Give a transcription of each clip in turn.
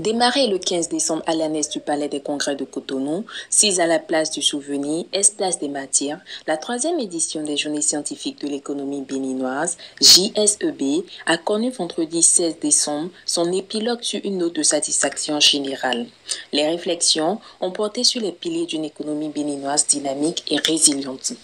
Démarré le 15 décembre à l'annexe du Palais des Congrès de Cotonou, 6 à la place du Souvenir, Est-Place des Matières, la 3e édition des Journées scientifiques de l'économie béninoise, JSEB, a connu vendredi 16 décembre son épilogue sur une note de satisfaction générale. Les réflexions ont porté sur les piliers d'une économie béninoise dynamique et résiliente.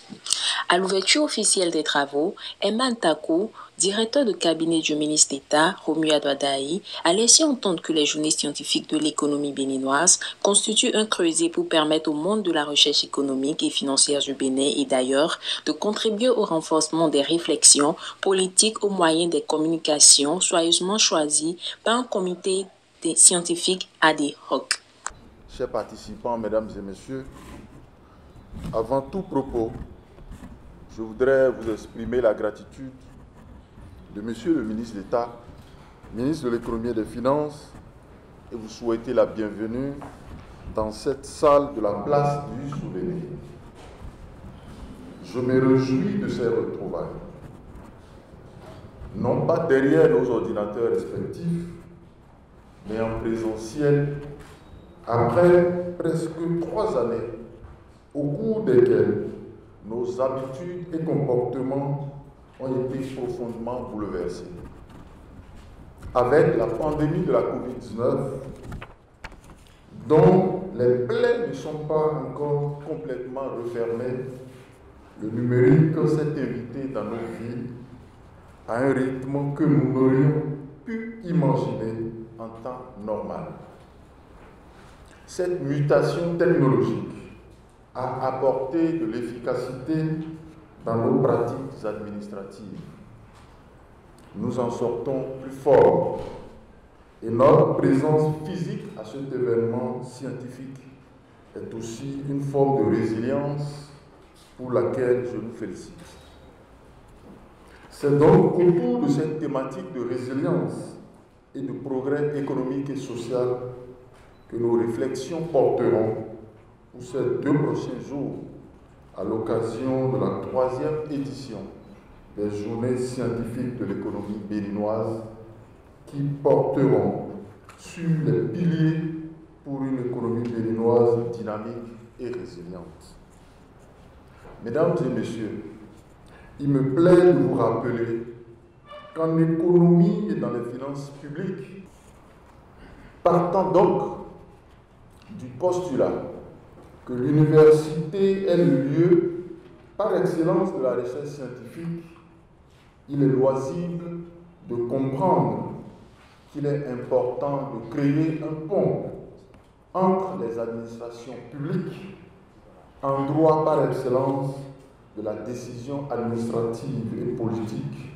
À l'ouverture officielle des travaux, Emma Ntakou, directeur de cabinet du ministre d'État, Romuald Wadaï, a laissé entendre que les journées scientifiques de l'économie béninoise constituent un creuset pour permettre au monde de la recherche économique et financière du Bénin et d'ailleurs de contribuer au renforcement des réflexions politiques au moyen des communications soigneusement choisies par un comité scientifique ad hoc. Chers participants, mesdames et messieurs, avant tout propos, je voudrais vous exprimer la gratitude de Monsieur le ministre d'État, ministre de l'Économie et des Finances, et vous souhaiter la bienvenue dans cette salle de la place du Souvenir. Je me réjouis de ces retrouvailles, non pas derrière nos ordinateurs respectifs, mais en présentiel, après presque 3 années, au cours desquelles nos habitudes et comportements ont été profondément bouleversés. Avec la pandémie de la Covid-19, dont les plaies ne sont pas encore complètement refermées, le numérique s'est invité dans nos vies à un rythme que nous n'aurions pu imaginer en temps normal. Cette mutation technologique a apporté de l'efficacité dans nos pratiques administratives. Nous en sortons plus forts et notre présence physique à cet événement scientifique est aussi une forme de résilience pour laquelle je nous félicite. C'est donc autour de cette thématique de résilience et de progrès économique et social que nos réflexions porteront pour ces 2 prochains jours à l'occasion de la 3e édition des Journées scientifiques de l'économie béninoise qui porteront sur les piliers pour une économie béninoise dynamique et résiliente. Mesdames et messieurs, il me plaît de vous rappeler qu'en économie et dans les finances publiques, partant donc du postulat que l'université est le lieu par excellence de la recherche scientifique, il est loisible de comprendre qu'il est important de créer un pont entre les administrations publiques, endroit par excellence de la décision administrative et politique,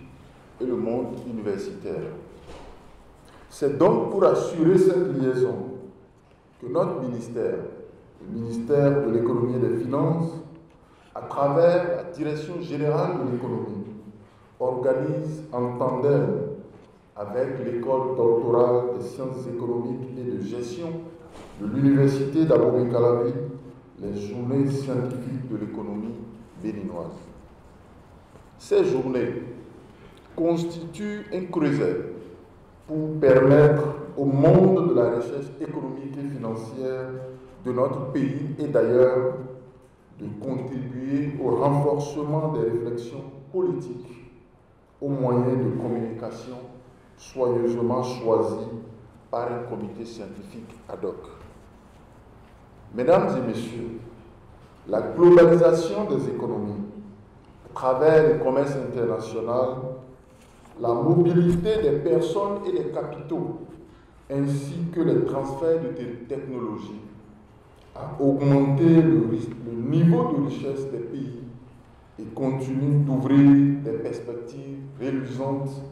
et le monde universitaire. C'est donc pour assurer cette liaison que notre ministère, le ministère de l'Économie et des Finances, à travers la Direction générale de l'économie, organise en tandem avec l'École doctorale des sciences économiques et de gestion de l'Université d'Abomey-Calavi les Journées scientifiques de l'économie béninoise. Ces journées constituent un creuset pour permettre au monde de la recherche économique et financière de notre pays et d'ailleurs de contribuer au renforcement des réflexions politiques au moyen de communication soigneusement choisis par un comité scientifique ad hoc. Mesdames et messieurs, la globalisation des économies, à travers le commerce international, la mobilité des personnes et des capitaux, ainsi que les transferts de technologies, a augmenté le niveau de richesse des pays et continue d'ouvrir des perspectives reluisantes,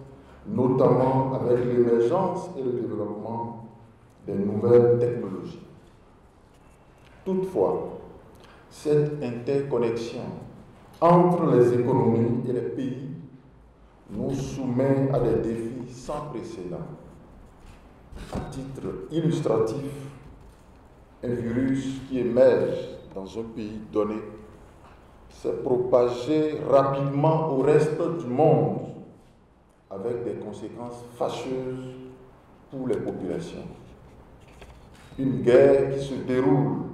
notamment avec l'émergence et le développement des nouvelles technologies. Toutefois, cette interconnexion entre les économies et les pays nous soumet à des défis sans précédent. À titre illustratif, un virus qui émerge dans un pays donné s'est propagée rapidement au reste du monde avec des conséquences fâcheuses pour les populations. Une guerre qui se déroule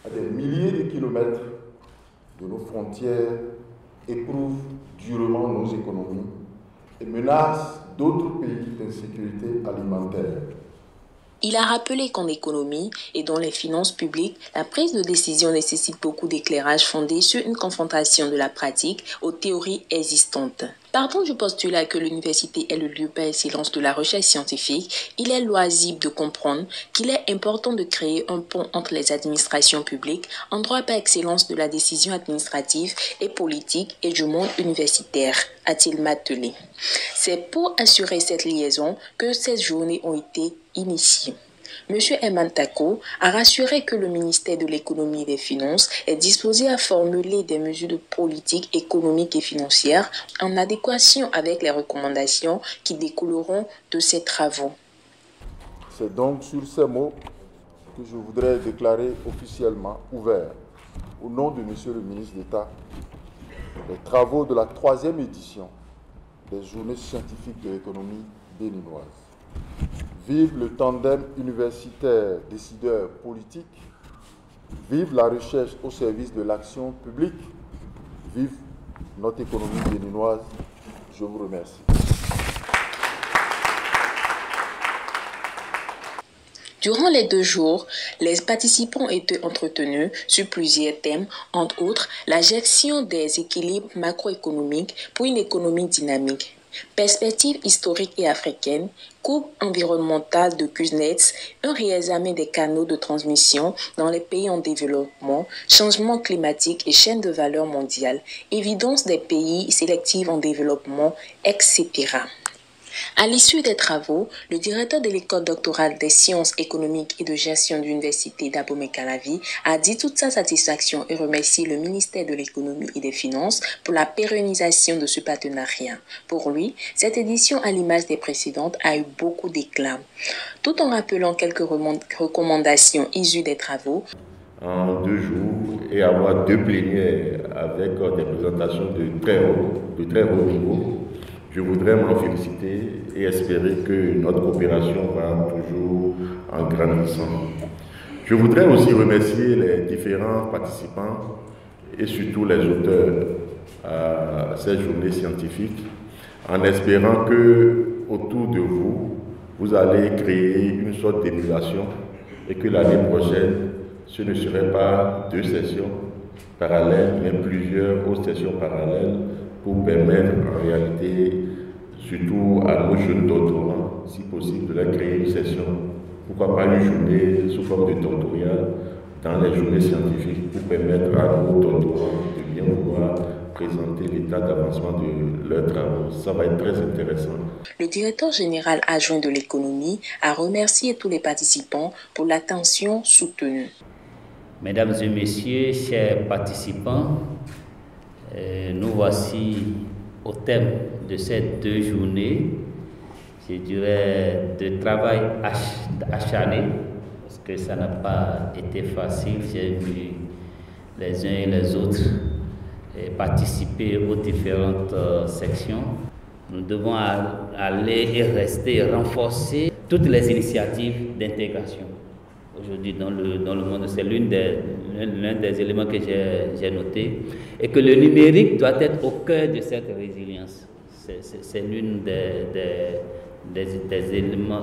à des milliers de kilomètres de nos frontières éprouve durement nos économies et menace d'autres pays d'insécurité alimentaire. Il a rappelé qu'en économie et dans les finances publiques, la prise de décision nécessite beaucoup d'éclairage fondé sur une confrontation de la pratique aux théories existantes. Partant du postulat que l'université est le lieu par excellence de la recherche scientifique, il est loisible de comprendre qu'il est important de créer un pont entre les administrations publiques, endroit par excellence de la décision administrative et politique et du monde universitaire, a-t-il martelé. C'est pour assurer cette liaison que ces journées ont été initiées. M. Herman Tako a rassuré que le ministère de l'économie et des finances est disposé à formuler des mesures de politique économique et financière en adéquation avec les recommandations qui découleront de ces travaux. C'est donc sur ces mots que je voudrais déclarer officiellement ouvert, au nom de M. le ministre d'État, les travaux de la 3e édition des Journées scientifiques de l'économie béninoise. Vive le tandem universitaire décideur politique, vive la recherche au service de l'action publique, vive notre économie béninoise. Je vous remercie. Durant les 2 jours, les participants étaient entretenus sur plusieurs thèmes, entre autres la gestion des équilibres macroéconomiques pour une économie dynamique, perspectives historiques et africaines, coupe environnementale de Kuznets, un réexamen des canaux de transmission dans les pays en développement, changement climatique et chaîne de valeur mondiale, évidence des pays sélectifs en développement, etc. À l'issue des travaux, le directeur de l'école doctorale des sciences économiques et de gestion de l'université d'Abomey-Calavi a dit toute sa satisfaction et remercié le ministère de l'économie et des finances pour la pérennisation de ce partenariat. Pour lui, cette édition, à l'image des précédentes, a eu beaucoup d'éclat. Tout en rappelant quelques recommandations issues des travaux, en 2 jours et avoir 2 plénières avec des présentations de très haut niveau. Je voudrais m'en féliciter et espérer que notre coopération va toujours en grandissant. Je voudrais aussi remercier les différents participants et surtout les auteurs à ces journées scientifiques, en espérant que autour de vous, vous allez créer une sorte d'émulation et que l'année prochaine, ce ne serait pas 2 sessions parallèles, mais plusieurs autres sessions parallèles pour permettre en réalité, surtout à nos jeunes doctorants, si possible, de leur créer une session, pourquoi pas une journée sous forme de doctorat dans les journées scientifiques pour permettre à nos doctorants de bien pouvoir présenter l'état d'avancement de leurs travaux. Ça va être très intéressant. Le directeur général adjoint de l'économie a remercié tous les participants pour l'attention soutenue. Mesdames et messieurs, chers participants, nous voici au thème de ces 2 journées, je dirais de travail acharné, parce que ça n'a pas été facile. J'ai vu les uns et les autres participer aux différentes sections. Nous devons aller et rester et renforcer toutes les initiatives d'intégration. Aujourd'hui, dans le monde, c'est l'un des éléments que j'ai noté, et que le numérique doit être au cœur de cette résilience. C'est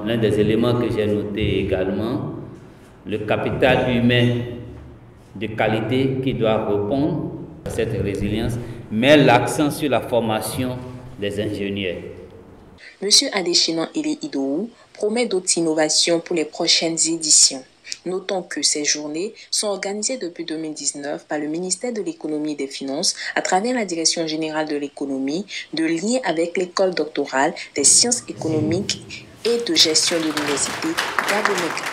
l'un des éléments que j'ai noté également, le capital humain de qualité qui doit répondre à cette résilience, met l'accent sur la formation des ingénieurs. M. Adéchinan Eli Idou promet d'autres innovations pour les prochaines éditions. Notons que ces journées sont organisées depuis 2019 par le ministère de l'économie et des finances à travers la direction générale de l'économie, de lien avec l'école doctorale des sciences économiques et de gestion de l'université d'Abomey.